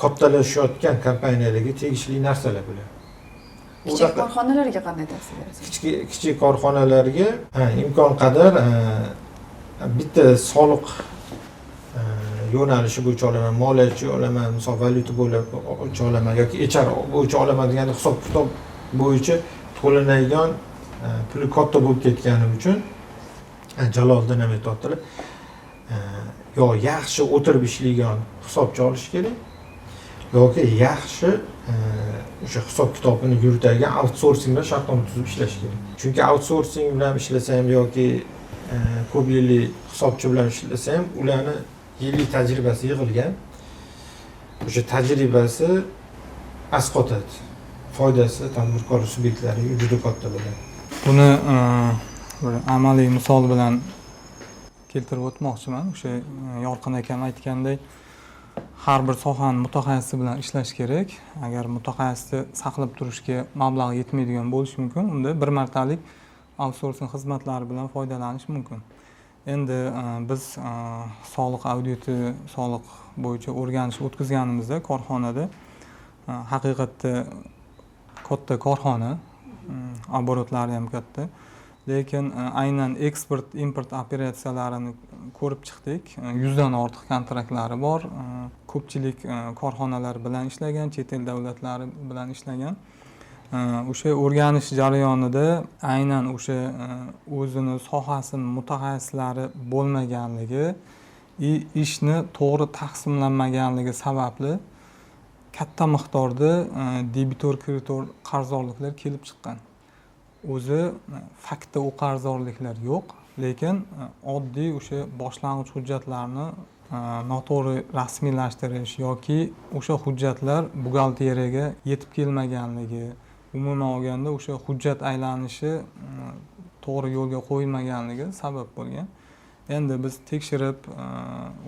kattalashayotgan kompaniyalarga tegishli narsalar bular. Kichik korxonalarga qanday tavsiya berasiz? Kichik korxonalarga imkon qadar bitta soliq yo'nalishi bo'yicha olaman, moliyachi olaman, misol valyuta bo'yicha olaman yoki HR bo'yicha olaman degan hisob kitob bo'yicha to'lanadigan puli katta bo'lib ketgani uchun Jaloliddin ham aytyaptilar, yo yaxshi o'tirib ishlaydigan hisobchi olish kerak yoki yaxshi o'sha hisob kitobini yuritadigan outsourcing bilan shartnoma tuzib ishlash kerak. Chunki outsourcing bilan ishlasa ham yoki ko'p yillik hisobchi bilan ishlasa ham ularni yillik tajribasi yig'ilgan. O'sha tajribasi asqotadi. Foydasi tadbirkor subyektlariga juda katta bo'ladi. Buni bir amaliy misol bilan keltirib o'tmoqchiman. O'sha Yorqin akam aytgandek, har bir sohani mutaxassisi bilan ishlash kerak. Agar mutaxassisni saqlab turishga mablag' yetmaydigan bo'lishi mumkin, unda bir martalik outsourcing xizmatlari bilan foydalanish mumkin. Endi biz soliq auditi, soliq bo'yicha o'rganish o'tkazganimizda korxonada haqiqatda katta korxona, oborotlari ham katta. Lekin aynan eksport import operatsiyalarini ko'rib chiqdik. 100 dan ortiq kontraktlari bor. Ko'pchilik korxonalar bilan ishlagan, chet el davlatlari bilan ishlagan. O'sha o'rganish jarayonida aynan o'sha o'zini sohasini mutaxassislari bo'lmaganligi, ishni to'g'ri taqsimlanmaganligi sababli katta miqdorda debitor kreditor qarzdorliklar kelib chiqqan. O'zi faktda u qarzdorliklar yo'q, lekin oddiy o'sha boshlang'ich hujjatlarni noto'g'ri rasmiylashtirish yoki o'sha hujjatlar buxgalteriyaga yetib kelmaganligi, umuman olganda o'sha hujjat aylanishi to'g'ri yo'lga qo'yilmaganligi sabab bo'lgan. Endi biz tekshirib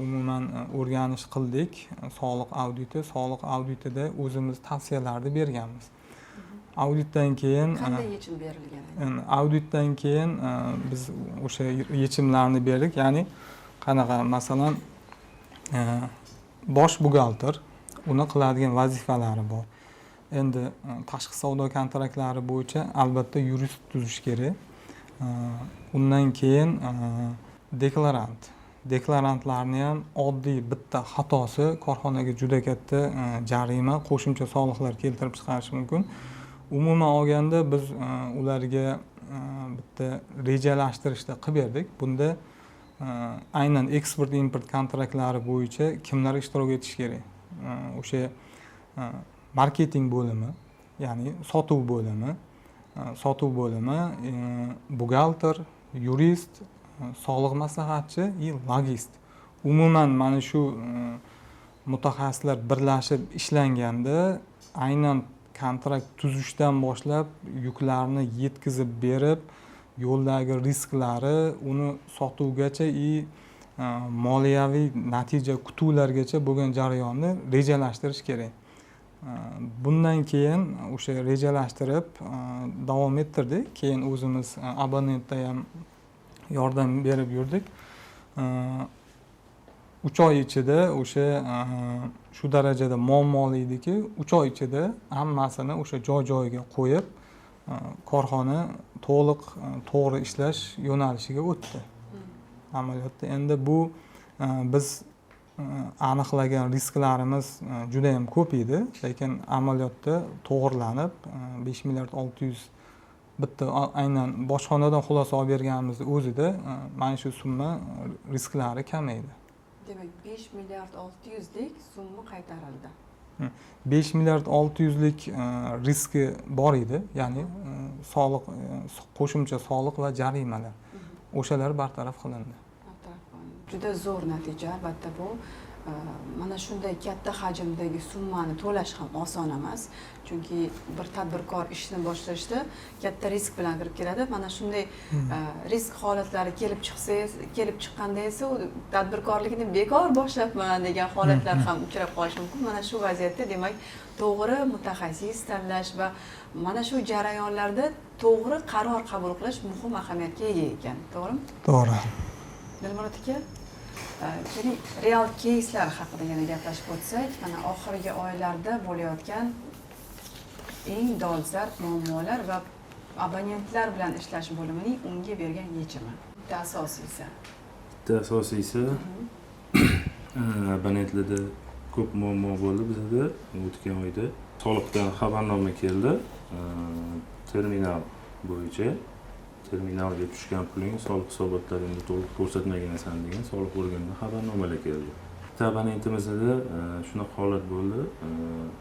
umuman o'rganish qildik. Soliq auditida o'zimiz tavsiyalarni berganmiz. Auditdan keyin qanday yechim berilgan? Auditdan keyin biz o'sha yechimlarni berdik. Ya'ni qanaqa, masalan, bosh buxgalter, uni qiladigan vazifalari bor. Endi tashqi savdo kontraktlari bo'yicha albatta yurist tuzish kerak. Undan keyin deklarantlarni ham oddiy bitta xatosi korxonaga juda katta jarima, qo'shimcha soliqlar keltirib chiqarishi mumkin. Umuman olganda biz ularga bitta rejalashtirishda qilib berdik. Bunda aynan eksport import kontraktlari bo'yicha kimlar ishtirok etishi kerak? O'sha marketing bo'limi, ya'ni sotuv bo'limi, buxgalter, yurist, soliq maslahatchi va logist. Umuman mana shu mutaxassislar birlashib ishlanganda aynan kontrakt tuzishdan boshlab yuklarni yetkazib berib, yo'ldagi risklari, uni sotuvgacha moliyaviy natija kutuvlargacha bo'lgan jarayonni rejalashtirish kerak. Bundan keyin o'sha rejalashtirib davom ettirdik. Keyin o'zimiz abonentda ham yordam berib yurdik. 3 oy ichida o'sha shu darajada muammoli ediki, 3 oy ichida hammasini o'sha joy-joyiga qo'yib, korxona to'g'ri ishlash yo'nalishiga o'tdi. Amaliyotda endi bu biz aniqlagan risklarimiz juda ham ko'p edi, lekin amaliyotda to'g'rilanib 5 milliard 600 bitta aynan bojxonadan xulosa olib berganimizda o'zida mana shu summa risklari kamaydi. Demak, 5 milliard 600 lik summa qaytarildi. 5 milliard 600 lik riski bor edi, ya'ni soliq, qo'shimcha soliq va jarimalar. O'shalar bartaraf qilindi. Juda zo'r natija, albatta bu. Mana shunday katta hajmdagi summani to'lash ham oson emas, chunki bir tadbirkor ishni boshlashda katta risk bilan kirib keladi. Mana shunday risk holatlari kelib chiqqanda esa u tadbirkorlikni bekor boshlabman degan holatlar ham uchrab qolishi mumkin. Mana shu vaziyatda demak, to'g'ri mutaxassis tanlash va mana shu jarayonlarda to'g'ri qaror qabul qilish muhim ahamiyatga ega ekan, to'g'rimi? To'g'ri. Dilmurod aka, keling, real keyslar haqida yana gaplashib o'tsak, mana oxirgi oylarda bo'layotgan eng dolzarb muammolar va abonentlar bilan ishlash bo'limining unga bergan yechimi. Bitta asosiysi abonentlarda ko'p muammo bo'ldi bizda. O'tgan oyda soliqdan xabarnoma keldi terminal bo'yicha. terminalga tushgan puling soliq hisobotlaringda to'liq ko'rsatmagansan degan soliq organidan xabarnomalar keldi. Bitta abonentimizda shunaqa holat bo'ldi.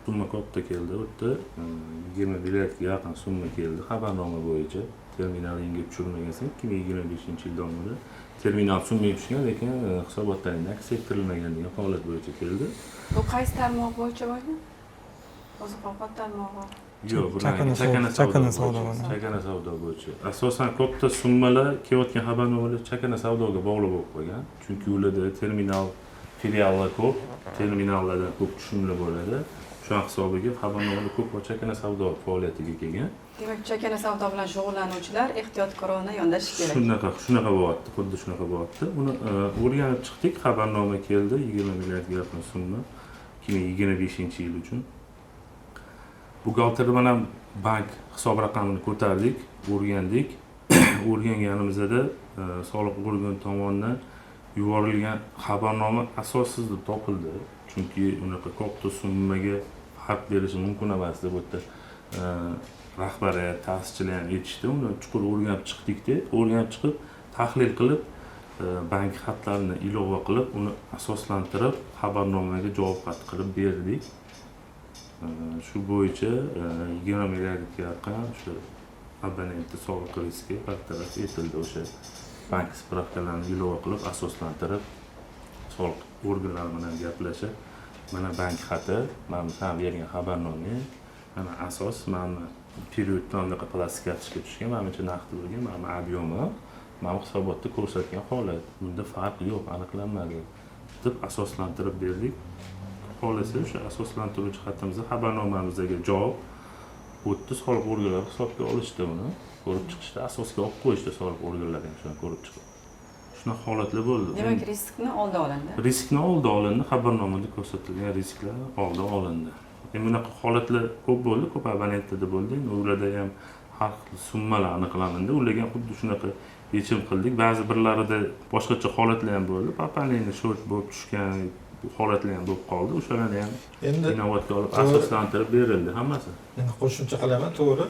Summa katta keldi. U yerda 20 milliardga yaqin summa keldi xabarnoma bo'yicha. Terminalingga tushirmagansan 2025-yil davomida terminal summaga tushgan, lekin hisobotlaringda aks ettirilmagan degan holat bo'yicha keldi. Bu qaysi tarmoq bo'yicha bo'lgan? Oziq-ovqat tarmog'i. Yo'q, Chakana savdo bo'yicha. Chakana savdo bo'yicha. Asosan katta summalar kelayotgan xabarnomalar chakana savdoga bog'liq bo'lib qolgan. Chunki ularda terminal filiallar ko'p, terminallardan ko'p tushumlar bo'ladi. Shu hisobiga xabarnomalar ko'p chakana savdo faoliyatiga kelgan. Demak, chakana savdo bilan shug'ullanuvchilar ehtiyotkorona yondashish kerak. Shunaqa bo'lyapti, xuddi shunaqa bo'lyapti. Uni o'rganib chiqdik, xabarnoma keldi 20 milliardga yaqin summa 2025-yil uchun. Buxgalterda mana bank hisob raqamini ko'tardik, o'rgandik. O'rganganimizda soliq organi tomonidan yuborilgan xabarnoma asossiz deb topildi. Chunki unaqa katta summaga haq berishi mumkin emas deb o'tdi. Rahbariyat, ta'sischilar ham aytishdi. Uni chuqur o'rganib chiqdik-da, o'rganib chiqib, tahlil qilib, bank xatlarini ilova qilib, uni asoslantirib, xabarnomaga javob xat qilib berdik. Shu bo'yicha 20 milliardga yaqin shu abonentni soliq riski bartaraf etildi. O'sha bank spravkalarini ilova qilib, asoslantirib, soliq organlari bilan gaplashib, mana bank xati, mana ham bergan xabarnoma, mana asos, mana perioddan unaqa plastik kartochka tushgan, mana buncha naqd bo'lgan, mana ob'yomi, mana hisobotda ko'rsatgan holat. Bunda farq yo'q, aniqlanmadi deb asoslantirib berdik. Xolasi o'sha asoslantiruvchi xatimizda xabarnomamizga javob o'tdi, soliq organlari hisobga olishdi uni. Ko'rib chiqishda asosga olib qo'yishdi soliq organlari ham shuni ko'rib chiqib. Shunaqa holatlar bo'ldi. Demak, riskni oldi olindi. Riskni oldi olindi, xabarnomada ko'rsatilgan risklar oldi olindi. Endi bunaqa holatlar ko'p bo'ldi, ko'p abonentlarda bo'ldi. Endi ularda ham har xil summalar aniqlandi. Ularga ham xuddi shunaqa yechim qildik. Ba'zi birlarida boshqacha holatlar ham bo'ldi. Papaning short bo'lib tushgan holatlar ham bo'lib qoldi. O'shalarni ham Endi inovatga olib asoslantirib berildi hammasi. endi qo'shimcha qilaman, to'g'ri.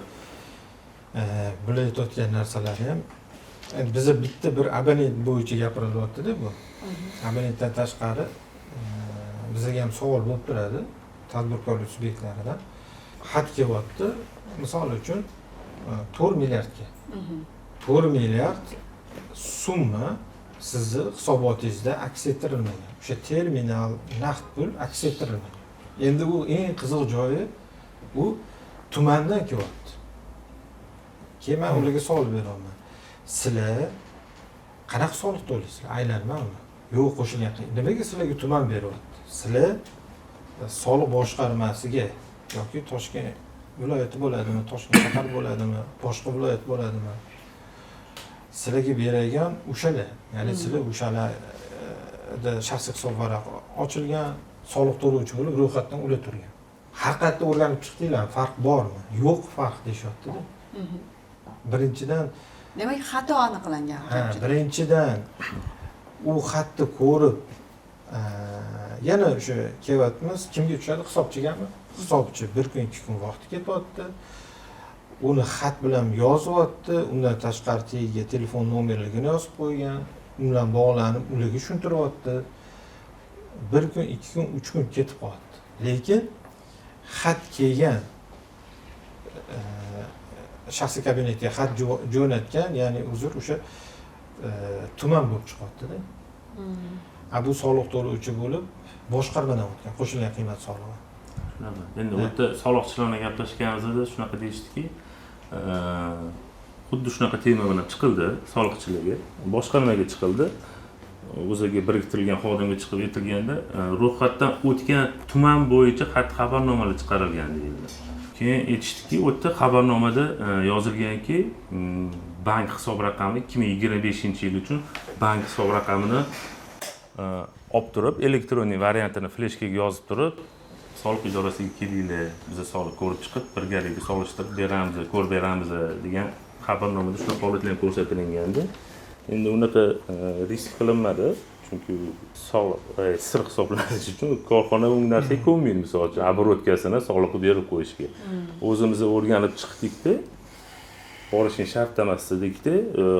Bular aytayotgan narsalar ham biza bitta bir abonent bo'yicha gapirilyapti-da bu. Abonentdan tashqari bizga ham savol bo'lib turadi tadbirkorlik subyektlaridan. Xat kelyapti, misol uchun 4 milliardga. 4 milliard summa sizni hisobotingizda aks ettirilmagan. O'sha terminal naqd pul aks ettirilmagan. Endi u eng qiziq joyi u tumandan kelyapti. Keyin men ularga savol beraman. Sizlar qanaqa soliq to'laysizlar? Aylanmami? Yo'q, qo'shilgan. Nimaga sizlarga tuman beryapti? Sizlar soliq boshqarmasiga yoki Toshkent viloyati bo'ladimi, Toshkent shahar bo'ladimi, boshqa viloyat bo'ladimi? Sizlarga berilgan o'shalar, ya'ni sizlar o'shalarda shaxsiy hisob varaqi ochilgan, soliq to'lovchi bo'lib ro'yxatdan ular turgan. Haqiqatda o'rganib chiqdinglar, farq bormi? Yo'q, farq deyapti-da. Birinchidan, Demak, xato aniqlangan. birinchidan u xatni ko'rib yana o'sha kelyapmiz, kimga tushadi? Hisobchigami? Hisobchi 1 kun 2 kun vaqti ketyapti. Uni xat bilan yozyapti, undan tashqari tagiga telefon nomerlarini yozib qo'ygan, u bilan bog'lanib, ularga tushuntiryapti. 1 kun, 2 kun, 3 kun ketib qoldi. Lekin xat kelgan shaxsiy kabinetga xat jo'natgan, ya'ni uzr o'sha tuman bo'lib chiqyapti-da. Bu soliq to'lovchi bo'lib boshqarmadan o'tgan, qo'shilgan qiymat solig'i. Shunaqa. Endi u yerda soliqchilarga gaplashganimizda shunaqa deyishdiki, xuddi shunaqa tema bilan chiqildi soliqchilarga, boshqarmaga chiqildi. O'ziga biriktirilgan xodimga chiqib aytilganda, ro'yxatdan o'tgan tuman bo'yicha xat xabarnomalar chiqarilgan deyildi. Keyin aytishdiki, u yerda xabarnomada yozilganki, bank hisob raqami 2025-yil uchun bank hisob raqamini olib turib, elektron variantini fleshkaga yozib turib, soliq idorasiga kelinglar, biz soliq ko'rib chiqib, birgalikda solishtirib beramiz, ko'rib beramiz degan xabarnomada shunaqa holatlar ko'rsatilgandi. Endi unaqa risk qilinmadi, chunki soliq sir hisoblanishi uchun korxona u narsaga ko'nmaydi, misol uchun oborotkasini soliq berib qo'yishga. O'zimiz o'rganib chiqdik-da. borishing shart emas dedikda,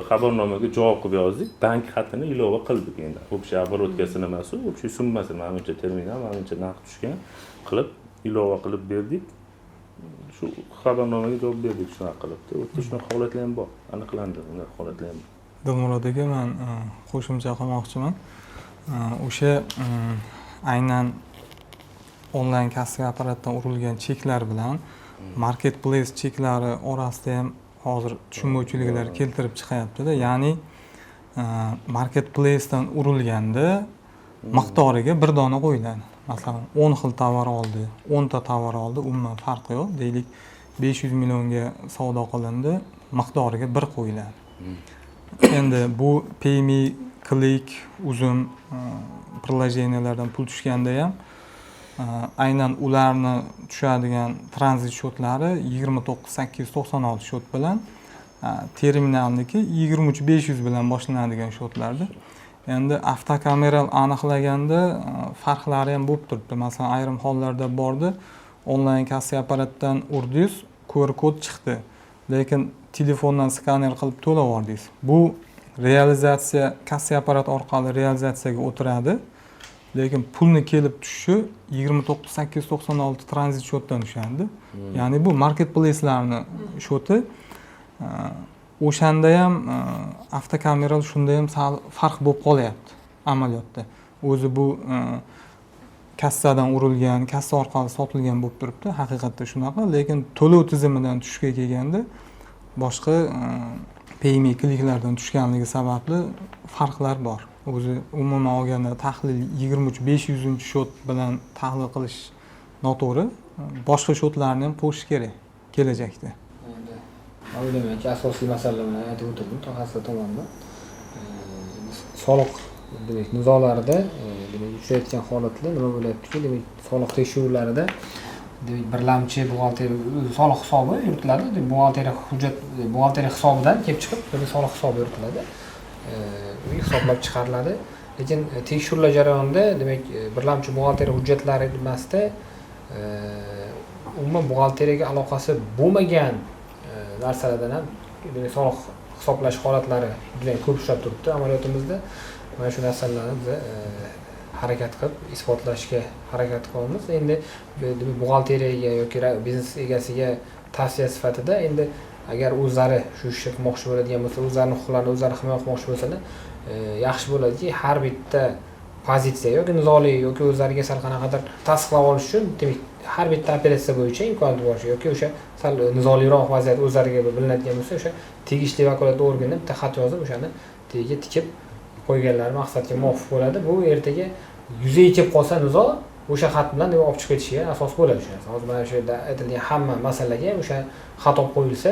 xabarnomaga javob qilib yozdik, bank xatini ilova qildik endi. Общий оборотgasini emas, общий summasini menimcha terminal, menimcha naqd tushgan qilib ilova qilib berdik. Shu xabarnomaga javob berdik shunaqa qilibdi. O'tda shunaqa holatlar ham bor, aniqlandi unaqa holatlar ham. Dilmurod aka, men qo'shimcha qilmoqchiman. O'sha aynan onlayn kassa apparatdan urilgan cheklar bilan marketplace cheklari orasida ham hozir tushunmovchiliklar keltirib chiqyapti-da. Ya'ni marketplacedan urilganda miqdoriga bir dona qo'yiladi. Masalan, 10 xil tovar oldi, 10 ta tovar oldi, umuman farqi yo'q. Deylik 500 millionga savdo qilindi, miqdoriga 1 qo'yiladi. Endi bu PayMe, Click, Uzum приложенияларdan pul tushganda ham aynan ularni tushadigan tranzit shotlari 29896 shot bilan terminalniki 23500 bilan boshlanadigan shotlardir. Endi avtokameral aniqlaganda farqlari ham bo'lib turibdi. Masalan, ayrim hollarda bordi, onlayn kassa apparatdan urdingiz, QR kod chiqdi, lekin telefondan skaner qilib to'lab yubordingiz. Bu realizatsiya kassa apparat orqali realizatsiyaga o'tiradi, lekin pulni kelib tushishi 29896 tranzit shotdan tushadi. Ya'ni bu marketplace'larni shoti. O'shanda ham avtokameral shunda ham farq bo'lib qolyapti amaliyotda. O'zi bu kassadan urilgan, kassa orqali sotilgan bo'lib turibdi, haqiqatda shunaqa, lekin to'lov tizimidan tushga kelganda boshqa PayMe kliklardan tushganligi sababli farqlar bor. O'zi umuman olganda tahlil 23500 shot bilan tahlil qilish noto'g'ri. Boshqa shotlarni ham qo'shish kerak kelajakda. O'ylaymanki, asosiy masala bilan aytib o'tirdim mutaxassis tomonidan. Soliq demak nizolarida demak uchrayotgan holatlar nima bo'lyaptiki, demak soliq tekshiruvlarida demak birlamchi buxgalteriya soliq hisobi yuritiladi. Buxgalteriya hujjat buxgalteriya hisobidan kelib chiqib, demak soliq hisobi yuritiladi. U hisoblab chiqariladi. Lekin tekshiruvlar jarayonida demak birlamchi buxgalteriya hujjatlari emasda umuman buxgalteriyaga aloqasi bo'lmagan narsalardan ham demak soliq hisoblash holatlari juda ko'p uchrab turibdi amaliyotimizda. Mana shu narsalarni biz harakat qilib isbotlashga harakat qilamiz. Endi demak buxgalteriyaga yoki biznes egasiga tavsiya sifatida endi agar o'zlari shu ishni qilmoqchi bo'ladigan bo'lsa, o'zlarining huquqlarini o'zlari himoya qilmoqchi bo'lsalar, yaxshi bo'ladiki, har bitta pozitsiya yoki nizoli yoki o'zlariga sal qanaqadir tasdiqlab olish uchun demak har bitta operatsiya bo'yicha imkoniyat boricha yoki o'sha sal nizoliroq vaziyat o'zlariga bilinadigan bo'lsa, o'sha tegishli vakolatli organdan bitta xat yozib o'shani tagiga tikib qo'yganlari maqsadga muvofiq bo'ladi. Bu ertaga yuzaga kelib qolsa nizo o'sha xat bilan olib chiqib ketishiga asos bo'ladi o'sha. Hozir mana shu yerda aytilgan hamma masalaga ham o'sha xat olib qo'yilsa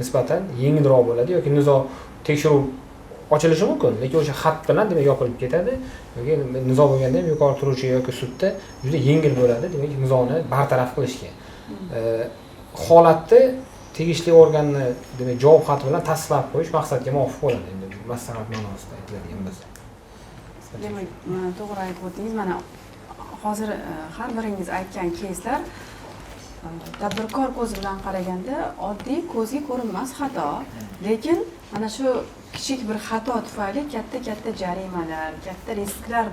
nisbatan yengilroq bo'ladi yoki nizo tekshiruv ochilishi mumkin, lekin o'sha xat bilan demak yopilib ketadi yoki nizo bo'lganda ham yuqori turuvchi yoki sudda juda yengil bo'ladi, demak nizoni bartaraf qilishga. Holatni tegishli organni demak javob xati bilan tasdiqlab qo'yish maqsadga muvofiq bo'ladi. Endi maslahat ma'nosida aytiladigan bo'lsa. Demak, to'g'ri aytib o'tdingiz. Mana hozir har biringiz aytgan keyslar tadbirkor ko'zi bilan qaraganda oddiy ko'zga ko'rinmas xato, lekin mana shu kichik bir xato tufayli katta jarimalar, katta risklar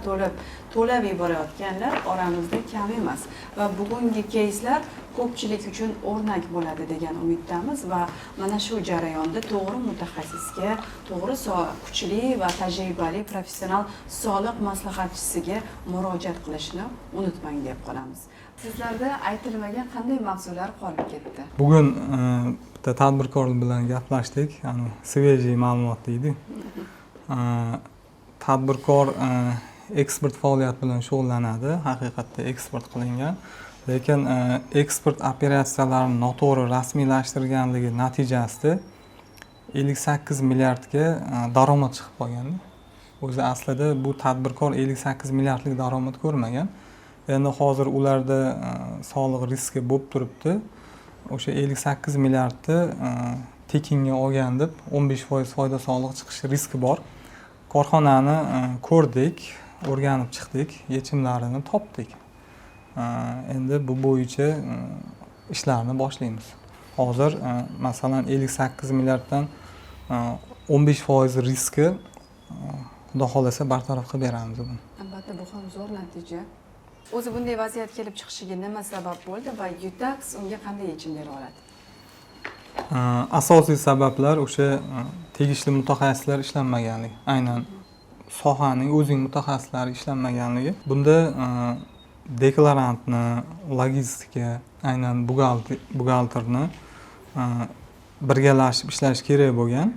to'lab yuborayotganlar oramizda kam emas va bugungi keyslar ko'pchilik uchun o'rnak bo'ladi degan umiddamiz va mana shu jarayonda to'g'ri mutaxassisga, to'g'ri kuchli va tajribali professional soliq maslahatchisiga murojaat qilishni unutmang deb qolamiz. Sizlarda aytilmagan qanday mavzular qolib ketdi? Bugun bitta tadbirkor bilan gaplashdik, ya'ni svejiy ma'lumot deydi. Tadbirkor eksport faoliyati bilan shug'ullanadi, haqiqatda eksport qilingan, lekin eksport operatsiyalarini noto'g'ri rasmiylashtirganligi natijasida 58 milliardga daromad chiqib qolgan. O'zi aslida bu tadbirkor 58 milliardlik daromad ko'rmagan. Endi hozir ularda soliq riski bo'lib turibdi. O'sha 58 milliardni tekinga olgan deb 15% foyda soliq chiqish riski bor. Korxonani ko'rdik, o'rganib chiqdik, yechimlarini topdik. Endi bu bo'yicha ishlarni boshlaymiz. hozir masalan 58 milliarddan 15% riski xudo xohlasa bartaraf qilib beramiz buni. Albatta bu ham zo'r natija. O'zi bunday vaziyat kelib chiqishiga nima sabab bo'ldi va Utax unga qanday yechim bera oladi? Asosiy sabablar o'sha tegishli mutaxassislar ishlanmaganligi, aynan sohaning o'zining mutaxassislari ishlanmaganligi. Bunda deklarantni, logistika, aynan buxgalterni birgalashib ishlash kerak bo'lgan.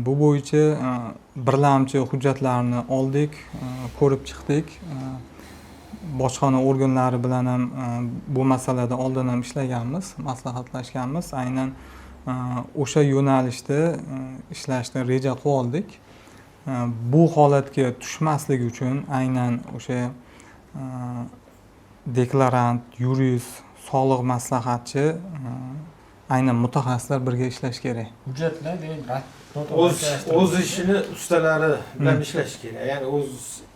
Bu bo'yicha birlamchi hujjatlarni oldik, ko'rib chiqdik. Bojxona organlari bilan ham bu masalada oldin ham ishlaganmiz, maslahatlashganmiz. Aynan o'sha yo'nalishda ishlashni reja qilib oldik. Bu holatga tushmaslik uchun aynan o'sha deklarant, yurist, soliq maslahatchi, aynan mutaxassislar birga ishlash kerak. Hujjatlar demak o'z ishini ustalari bilan ishlash kerak. Ya'ni o'z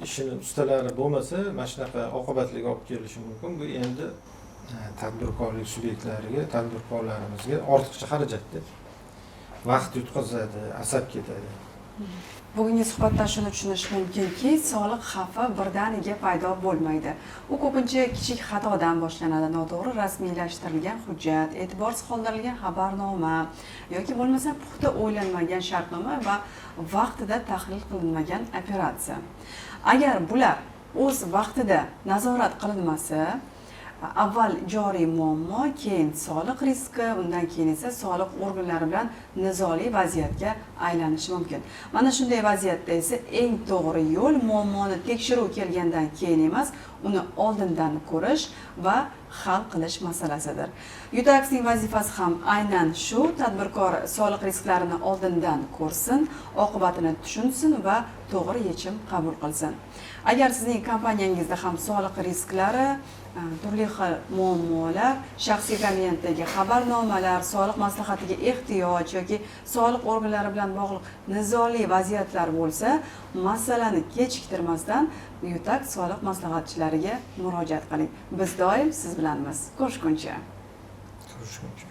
ishini ustalari bo'lmasa, mana shunaqa oqibatlarga olib kelishi mumkin. Bu endi tadbirkorlik subyektlariga, tadbirkorlarimizga ortiqcha xarajatda. Vaqt yutqazadi, asab ketadi. Bugungi suhbatdan shuni tushunish mumkinki, soliq xavfi birdaniga paydo bo'lmaydi. U ko'pincha kichik xatodan boshlanadi. Noto'g'ri rasmiylashtirilgan hujjat, e'tiborsiz qoldirilgan xabarnoma yoki bo'lmasa puxta o'ylanmagan shartnoma va vaqtida tahlil qilinmagan operatsiya. Agar bular o'z vaqtida nazorat qilinmasa, avval joriy muammo, keyin soliq riski, undan keyin esa soliq organlari bilan nizoli vaziyatga aylanishi mumkin. Mana shunday vaziyatda esa eng to'g'ri yo'l muammoni tekshiruv kelgandan keyin emas, uni oldindan ko'rish va hal qilish masalasidir. Utaxning vazifasi ham aynan shu, tadbirkor soliq risklarini oldindan ko'rsin, oqibatini tushunsin va to'g'ri yechim qabul qilsin. Agar sizning kompaniyangizda ham soliq risklari, turli xil muammolar, shaxsiy komendagi xabarnomalar, soliq maslahatiga ehtiyoj yoki soliq organlari bilan bog'liq nizoli vaziyatlar bo'lsa, masalani kechiktirmasdan Utax soliq maslahatchilariga murojaat qiling. Biz doim siz bilanmiz. Ko'rishguncha. Ko'rishguncha.